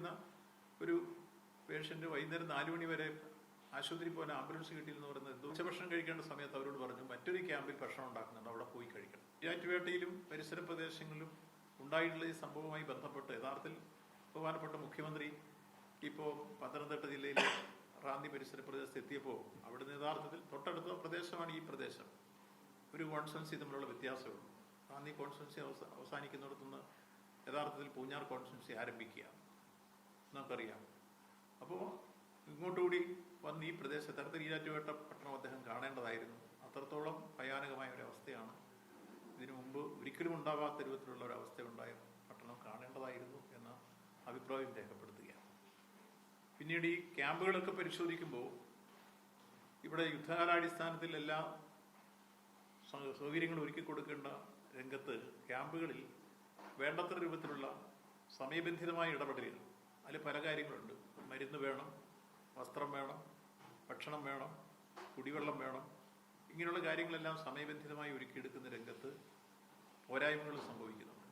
വരുന്ന ഒരു പേഷ്യൻ്റ് വൈകുന്നേരം 4 മണി വരെ ആശുപത്രി പോലെ ആംബുലൻസ് കിട്ടിയെന്ന് പറയുന്നത് ഉച്ചഭക്ഷണം കഴിക്കേണ്ട സമയത്ത് അവരോട് പറഞ്ഞു മറ്റൊരു ക്യാമ്പിൽ ഭക്ഷണം ഉണ്ടാക്കുന്നുണ്ട്, അവിടെ പോയി കഴിക്കണം. ഈരാറ്റുപേട്ടയിലും പരിസര പ്രദേശങ്ങളിലും ഉണ്ടായിട്ടുള്ള ഈ സംഭവവുമായി ബന്ധപ്പെട്ട് യഥാർത്ഥത്തിൽ ബഹുമാനപ്പെട്ട മുഖ്യമന്ത്രി ഇപ്പോൾ പത്തനംതിട്ട ജില്ലയിലെ റാന്നി പരിസര പ്രദേശത്ത് എത്തിയപ്പോൾ അവിടുന്ന് യഥാർത്ഥത്തിൽ തൊട്ടടുത്ത പ്രദേശമാണ് ഈ പ്രദേശം. ഒരു കോൺസ്റ്റിറ്റ്യുവൻസി തമ്മിലുള്ള വ്യത്യാസമുള്ളൂ. റാന്നി കോൺസ്റ്റിറ്റ്യുവൻസി അവസാനിക്കുന്നിടത്തുനിന്ന് യഥാർത്ഥത്തിൽ പൂഞ്ഞാർ കോൺസ്റ്റിറ്റ്യുവൻസി ആരംഭിക്കുക നമുക്കറിയാം. അപ്പോൾ ഇങ്ങോട്ടുകൂടി വന്ന് ഈ പ്രദേശത്ത് അടുത്ത ഈരാറ്റുപേട്ട പട്ടണം അദ്ദേഹം കാണേണ്ടതായിരുന്നു. അത്രത്തോളം ഭയാനകമായ ഒരവസ്ഥയാണ്. ഇതിനു മുമ്പ് ഒരിക്കലും ഉണ്ടാവാത്ത രൂപത്തിലുള്ള ഒരവസ്ഥയുണ്ടായ പട്ടണം കാണേണ്ടതായിരുന്നു എന്ന അഭിപ്രായം രേഖപ്പെടുത്തുകയാണ്. പിന്നീട് ഈ ക്യാമ്പുകളൊക്കെ പരിശോധിക്കുമ്പോൾ ഇവിടെ യുദ്ധകാലാടിസ്ഥാനത്തിൽ എല്ലാ സൗകര്യങ്ങളും ഒരുക്കി കൊടുക്കേണ്ട രംഗത്ത് ക്യാമ്പുകളിൽ വേണ്ടത്ര രൂപത്തിലുള്ള സമയബന്ധിതമായ ഇടപെടലുകൾ അതിൽ പല കാര്യങ്ങളുണ്ട്. മരുന്ന് വേണം, വസ്ത്രം വേണം, ഭക്ഷണം വേണം, കുടിവെള്ളം വേണം. ഇങ്ങനെയുള്ള കാര്യങ്ങളെല്ലാം സമയബന്ധിതമായി ഒരുക്കിയെടുക്കുന്ന രംഗത്ത് പോരായ്മകൾ സംഭവിക്കുന്നുണ്ട്.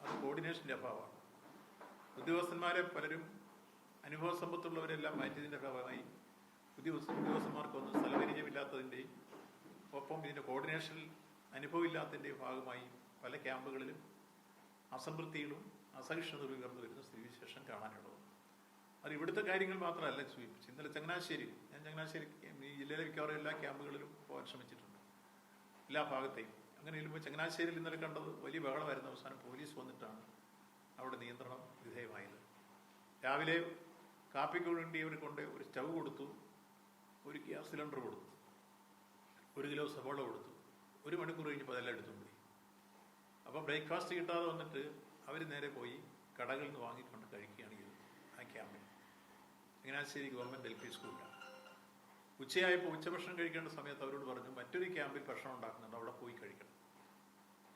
അത് കോർഡിനേഷൻ്റെ അഭാവമാണ്. ഉദ്യോഗസ്ഥന്മാരെ പലരും അനുഭവ സമ്പത്തുള്ളവരെല്ലാം മാറ്റിയതിൻ്റെ ഭാഗമായി ഉദ്യോഗസ്ഥന്മാർക്കൊന്നും സ്ഥലപരിചയമില്ലാത്തതിൻ്റെയും ഒപ്പം ഇതിൻ്റെ കോർഡിനേഷനിൽ അനുഭവമില്ലാത്തതിൻ്റെയും ഭാഗമായി പല ക്യാമ്പുകളിലും അസംതൃപ്തികളും അസഹിഷ്ണുതകളും ഉയർന്നു വരുന്ന സ്ഥിതിവിശേഷം കാണാനുള്ളത്. അത് ഇവിടുത്തെ കാര്യങ്ങൾ മാത്രമല്ല സൂചിപ്പിച്ചു. ഇന്നലെ ചങ്ങനാശ്ശേരി, ഞാൻ ചങ്ങനാശ്ശേരി ഈ ജില്ലയിലെ മിക്കവാറും എല്ലാ ക്യാമ്പുകളിലും പോകാൻ ശ്രമിച്ചിട്ടുണ്ട്, എല്ലാ ഭാഗത്തെയും. അങ്ങനെ ചെല്ലുമ്പോൾ ചങ്ങനാശ്ശേരിയിൽ ഇന്നലെ കണ്ടത് വലിയ ബഹളമായിരുന്നു. അവസാനം പോലീസ് വന്നിട്ടാണ് അവിടെ നിയന്ത്രണം വിധേയമായത്. രാവിലെ കാപ്പിക്ക് വേണ്ടി അവർ കൊണ്ട് ഒരു സ്റ്റവ് കൊടുത്തു, ഒരു ഗ്യാസ് സിലിണ്ടർ കൊടുത്തു, 1 കിലോ സവാള കൊടുത്തു. 1 മണിക്കൂർ കഴിഞ്ഞപ്പോൾ അതെല്ലാം എടുത്തുപോയി. അപ്പം ബ്രേക്ക്ഫാസ്റ്റ് കിട്ടാതെ വന്നിട്ട് അവർ നേരെ പോയി കടകളിൽ നിന്ന് വാങ്ങിക്കൊണ്ട് കഴിക്കുകയാണ് ചെയ്തത് ആ ക്യാമ്പിൽ. ചങ്ങനാശ്ശേരി ഗവൺമെൻറ് LP സ്കൂളിലാണ്. ഉച്ചയായപ്പോൾ ഉച്ചഭക്ഷണം കഴിക്കേണ്ട സമയത്ത് അവരോട് പറഞ്ഞു മറ്റൊരു ക്യാമ്പിൽ ഭക്ഷണം ഉണ്ടാക്കുന്നുണ്ട്, അവിടെ പോയി കഴിക്കണം.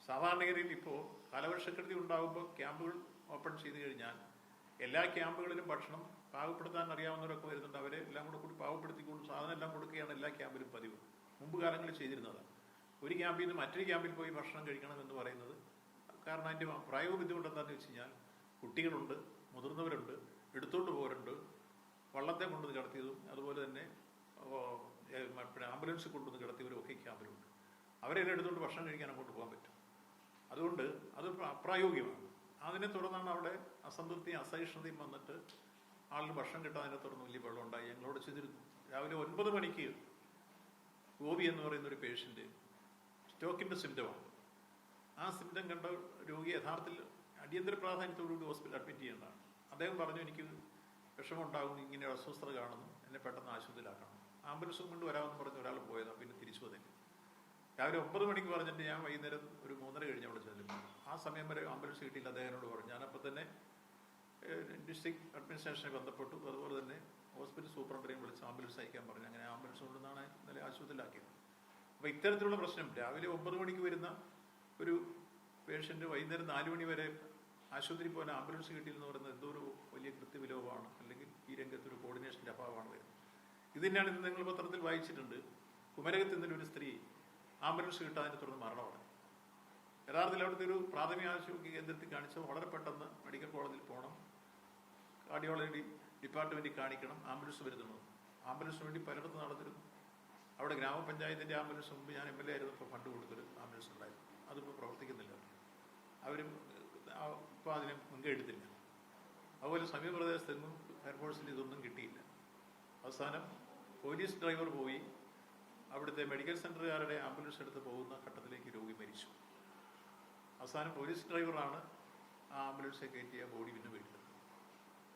സാധാരണഗതിയിൽ ഇപ്പോൾ കാലവർഷക്കെടുതി ഉണ്ടാകുമ്പോൾ ക്യാമ്പുകൾ ഓപ്പൺ ചെയ്ത് കഴിഞ്ഞാൽ എല്ലാ ക്യാമ്പുകളിലും ഭക്ഷണം പാകപ്പെടുത്താൻ അറിയാവുന്നവരൊക്കെ വരുന്നുണ്ട്. അവരെ എല്ലാം കൂടി പാകപ്പെടുത്തിക്കൊണ്ട് സാധനം എല്ലാം കൊടുക്കുകയാണ് എല്ലാ ക്യാമ്പിലും പതിവ്. മുമ്പ് കാലങ്ങളിൽ ചെയ്തിരുന്നതാണ്. ഒരു ക്യാമ്പിൽ നിന്ന് മറ്റൊരു ക്യാമ്പിൽ പോയി ഭക്ഷണം കഴിക്കണം എന്ന് പറയുന്നത് കാരണം അതിൻ്റെ പ്രായോഗിക ബുദ്ധിമുട്ട് എന്താണെന്ന് വെച്ച് കഴിഞ്ഞാൽ കുട്ടികളുണ്ട്, മുതിർന്നവരുണ്ട്, എടുത്തോണ്ട് പോരുണ്ട്, വള്ളത്തെ കൊണ്ടുവന്ന് കിടത്തിയതും അതുപോലെ തന്നെ ആംബുലൻസ് കൊണ്ടുവന്ന് കിടത്തിയവരും ഒക്കെ ക്യാമ്പിലുണ്ട്. അവരെല്ലാം എടുത്തുകൊണ്ട് ഭക്ഷണം കഴിക്കാൻ അങ്ങോട്ട് പോകാൻ പറ്റും. അതുകൊണ്ട് അത് അപ്രായോഗികമാണ്. അതിനെ തുടർന്നാണ് അവിടെ അസംതൃപ്തിയും അസഹിഷ്ണുതയും വന്നിട്ട് ആളിന് ഭക്ഷണം കിട്ടാതിനെ തുടർന്ന് വലിയ വെള്ളം ഉണ്ടായി. ഞങ്ങളോട് ചെയ്തിരുന്നു. രാവിലെ 9 മണിക്ക് ഗോപി എന്ന് പറയുന്ന ഒരു പേഷ്യൻ്റ് സ്റ്റോക്കിൻ്റെ സിംറ്റമാണ്. ആ സിംറ്റം കണ്ട രോഗി യഥാർത്ഥത്തിൽ അടിയന്തര പ്രാധാന്യത്തോടുകൂടി ഹോസ്പിറ്റലിൽ അഡ്മിറ്റ് ചെയ്യേണ്ടതാണ്. അദ്ദേഹം പറഞ്ഞു എനിക്ക് വിഷമം ഉണ്ടാകുന്നു, ഇങ്ങനെ അസ്വസ്ഥത കാണുന്നു, എന്നെ പെട്ടെന്ന് ആശുപത്രിയിലാക്കണം. ആംബുലൻസ് കൊണ്ട് വരാമെന്ന് പറഞ്ഞ് ഒരാൾ പോയതാണ്. പിന്നെ തിരിച്ചു വന്നില്ല. രാവിലെ 9 മണിക്ക് പറഞ്ഞിട്ട് ഞാൻ വൈകുന്നേരം ഒരു 3:30 കഴിഞ്ഞ് അവിടെ ചെല്ലുന്നു. ആ സമയം വരെ ആംബുലൻസ് കിട്ടിയില്ല. അദ്ദേഹത്തിനോട് പറഞ്ഞു. ഞാനപ്പോൾ തന്നെ ഡിസ്ട്രിക്ട് അഡ്മിനിസ്ട്രേഷനെ ബന്ധപ്പെട്ടു. അതുപോലെ തന്നെ ഹോസ്പിറ്റൽ സൂപ്രണ്ടിനെയും വിളിച്ച് ആംബുലൻസ് അയക്കാൻ പറഞ്ഞു. അങ്ങനെ ആംബുലൻസ് കൊണ്ടുവന്നാണ് ഇന്നലെ ആശുപത്രിയിലാക്കിയത്. അപ്പോൾ ഇത്തരത്തിലുള്ള പ്രശ്നം രാവിലെ 9 മണിക്ക് വരുന്ന ഒരു പേഷ്യൻ്റ് വൈകുന്നേരം 4 മണി വരെ ആശുപത്രി പോലെ ആംബുലൻസ് കിട്ടിയെന്ന് പറയുന്നത് എന്തോ ഒരു വലിയ കൃത്യവിലോപമാണ്, അല്ലെങ്കിൽ ഈ രംഗത്തൊരു കോർഡിനേഷൻ്റെ അഭാവമാണ് വരുന്നത്. ഇത് തന്നെയാണ് ഇന്ന് നിങ്ങൾ പത്രത്തിൽ വായിച്ചിട്ടുണ്ട്. കുമരകത്ത് ഇന്നലെ ഒരു സ്ത്രീ ആംബുലൻസ് കിട്ടാതിനെ തുടർന്ന് മരണമാണ്. യഥാർത്ഥത്തിൽ അവിടുത്തെ ഒരു പ്രാഥമിക ആശുപത്രി കേന്ദ്രത്തിൽ കാണിച്ചാൽ വളരെ പെട്ടെന്ന് മെഡിക്കൽ കോളേജിൽ പോകണം, കാർഡിയോളജി ഡിപ്പാർട്ട്മെൻറ്റിൽ കാണിക്കണം, ആംബുലൻസ് വരുന്നത്. ആംബുലൻസിന് വേണ്ടി പലയിടത്ത് നടന്നിരുന്നു. അവിടെ ഗ്രാമപഞ്ചായത്തിൻ്റെ ആംബുലൻസ് മുമ്പ് ഞാൻ MLA ആയിരുന്നപ്പോൾ ഫണ്ട് കൊടുത്തൊരു ആംബുലൻസ് ഉണ്ടായിരുന്നു. അതിപ്പോൾ പ്രവർത്തിക്കുന്നില്ല. അവരും ഇപ്പോൾ അതിനെ മുൻകൈ എടുത്തില്ല. അതുപോലെ സമീപ പ്രദേശത്തെങ്ങും ഫയർഫോഴ്സിൽ ഇതൊന്നും കിട്ടിയില്ല. അവസാനം പോലീസ് ഡ്രൈവർ പോയി അവിടുത്തെ മെഡിക്കൽ സെൻ്ററുകാരുടെ ആംബുലൻസ് എടുത്ത് പോകുന്ന ഘട്ടത്തിലേക്ക് രോഗി മരിച്ചു. അവസാനം പോലീസ് ഡ്രൈവറാണ് ആ ആംബുലൻസിൽ കയറ്റിയ ബോഡി പിന്നെ വീട്ടിൽ.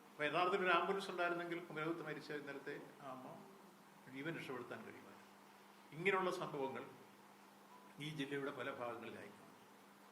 അപ്പോൾ യഥാർത്ഥത്തിൽ ഒരു ആംബുലൻസ് ഉണ്ടായിരുന്നെങ്കിൽ കുമരകത്ത് മരിച്ച ഇന്നലത്തെ ആ അമ്മ ജീവൻ രക്ഷപ്പെടുത്താൻ കഴിയുമായിരുന്നു. ഇങ്ങനെയുള്ള സംഭവങ്ങൾ ഈ ജില്ലയുടെ പല ഭാഗങ്ങളിലായി.